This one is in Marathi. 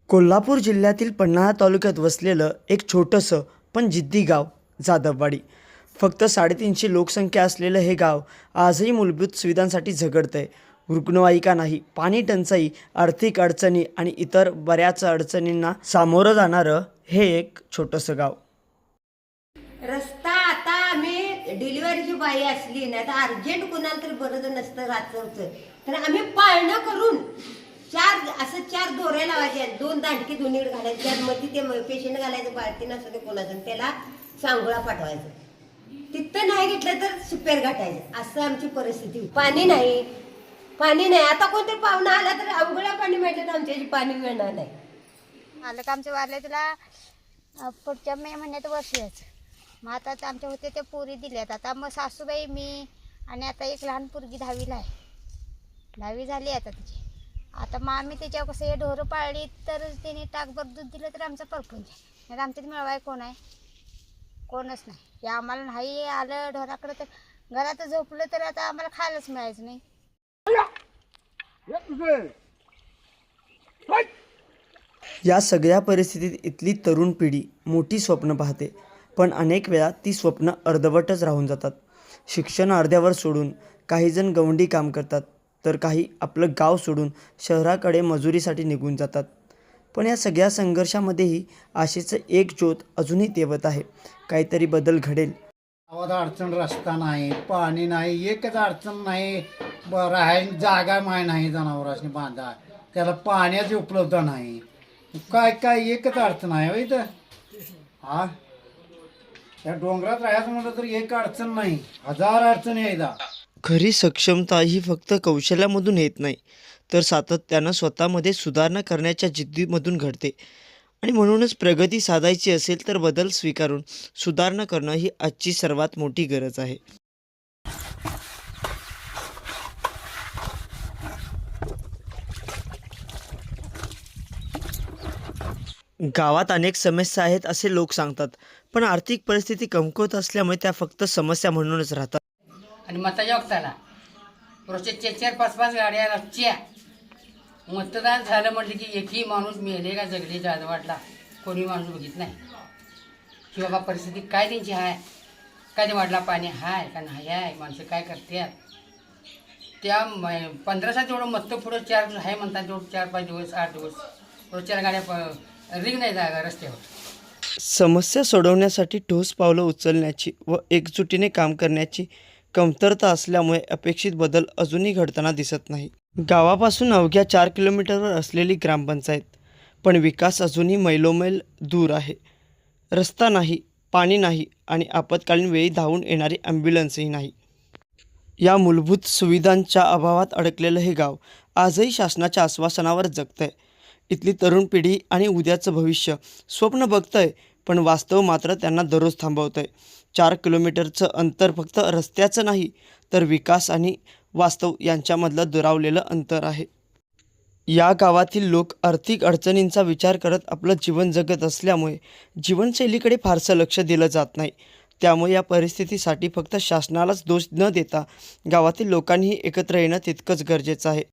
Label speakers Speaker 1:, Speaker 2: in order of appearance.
Speaker 1: कोल्हापूर जिल्ह्यातील पन्हाळा तालुक्यात वसलेलं एक छोटंसं पण जिद्दी गाव जाधववाडी. फक्त 350 लोकसंख्या असलेलं हे गाव आजही मूलभूत सुविधांसाठी झगडतंय. रुग्णवाहिका नाही, पाणी टंचाई, आर्थिक अडचणी आणि इतर बऱ्याच अडचणींना सामोरं जाणारं हे एक छोटंसं गाव.
Speaker 2: रस्ता आता आम्ही डिलिव्हरीची बाई असली ना तर अर्जंट कोणाला तरी बरं नसतं रात्रचं तर आम्ही पाळणं करून चार दोऱ्या लावायच्या, 2 दांडकी दोन्हीकडे घालायच्या, त्यामध्ये ते पेशंट घालायचं, बाळती नसतं ते कोणाचं, त्याला सांगोळा पाठवायचं. तिथं नाही घेतलं तर सुपेर घाटायचं. असं आमची परिस्थिती. पाणी नाही. आता कोणतरी पाहुणा आला तर अवघडा पाणी मिळतं, आमच्याची पाणी मिळणार नाही.
Speaker 3: आलं का आमच्या वारले तुला पुढच्या मे महिन्यात वर्ष यायचं. मग आता आमच्या होते ते पुरी दिल्यात. आता मग सासूबाई, मी आणि आता एक लहान पोरगी 10वीला आहे. 10वी झाली आता तिची. आता मग आम्ही त्याच्यावर कसं हे ढोरं पाळली तर त्याने टाकभर दूध दिलं तर आमचा परपून जाईल. नाही तर आमच्यात मिळवाय कोण आहे? कोणच नाही. हे आम्हाला नाही आलं ढोराकडं तर घरात झोपलं तर आता आम्हाला खायलाच मिळायचं नाही.
Speaker 1: या सगळ्या परिस्थितीत इथली तरुण पिढी मोठी स्वप्न पाहते, पण अनेक वेळा ती स्वप्न अर्धवटच राहून जातात. शिक्षण अर्ध्यावर सोडून काही जण गवंडी काम करतात, तर काही आपलं गाव सोडून शहराकडे मजुरीसाठी निघून जातात. पण या सगळ्या संघर्षामध्येही आशेचं एक ज्योत अजूनही तेवत आहे. काहीतरी बदल घडेल.
Speaker 4: गावात अडचण रस्ता नाही, पाणी नाही, एकच अडचण नाही. राहायला जागा नाही जनावरांनी बांधा, त्याला पाण्याची उपलब्ध नाही. काय एकच अडचण आहे हो इथं. हा, त्या डोंगरात राहायचं म्हटलं तर एक अडचण नाही, 1000 अडचणी आहे इथं.
Speaker 1: खरी सक्षमता ही फक्त कौशल्यामधून येत नाही, तर सातत्यानं स्वतःमध्ये सुधारणा करण्याच्या जिद्दीमधून घडते. आणि म्हणूनच प्रगती साधायची असेल तर बदल स्वीकारून सुधारणा करणं ही आजची सर्वात मोठी गरज आहे. गावात अनेक समस्या आहेत असे लोक सांगतात, पण आर्थिक परिस्थिती कमकुवत असल्यामुळे त्या फक्त समस्या म्हणूनच राहतात.
Speaker 5: आणि मताच्या वक्ताला रोजच्या 4-4-5-5 गाड्या रोजच्या. मतदान झालं म्हटलं की एकही माणूस मेले का जगले जाधववाडला कोणी माणूस बघित नाही की बाबा परिस्थिती काय त्यांची आहे, काय ते वाडला पाणी आहे का नाही आहे, माणसं काय करतात. त्या 15 तेवढं मत पुढं 4 आहे म्हणतात, तेवढं 4-5 दिवस 8 दिवस रोजच्या गाड्या रिंग नाही जागा रस्त्यावर.
Speaker 1: समस्या सोडवण्यासाठी ठोस पावलं उचलण्याची व एकजुटीने काम करण्याची कमतरता असल्यामुळे अपेक्षित बदल अजूनही घडताना दिसत नाही. गावापासून अवघ्या 4 किलोमीटरवर असलेली ग्रामपंचायत, पण विकास अजूनही मैलोमैल दूर आहे. रस्ता नाही, पाणी नाही आणि आपत्कालीन वेळी धावून येणारी ॲम्ब्युलन्सही नाही. या मूलभूत सुविधांच्या अभावात अडकलेलं हे गाव आजही शासनाच्या आश्वासनावर जगतंय. इथली तरुण पिढी आणि उद्याचं भविष्य स्वप्न बघतंय, पण वास्तव मात्र त्यांना दररोज थांबवतंय. 4 किलोमीटरचं अंतर फक्त रस्त्याचं नाही, तर विकास आणि वास्तव यांच्यामधलं दुरावलेलं अंतर आहे. या गावातील लोक आर्थिक अडचणींचा विचार करत आपलं जीवन जगत असल्यामुळे जीवनशैलीकडे फारसं लक्ष दिलं जात नाही. त्यामुळे या परिस्थितीसाठी फक्त शासनालाच दोष न देता गावातील लोकांनीही एकत्र येणं तितकंच गरजेचं आहे.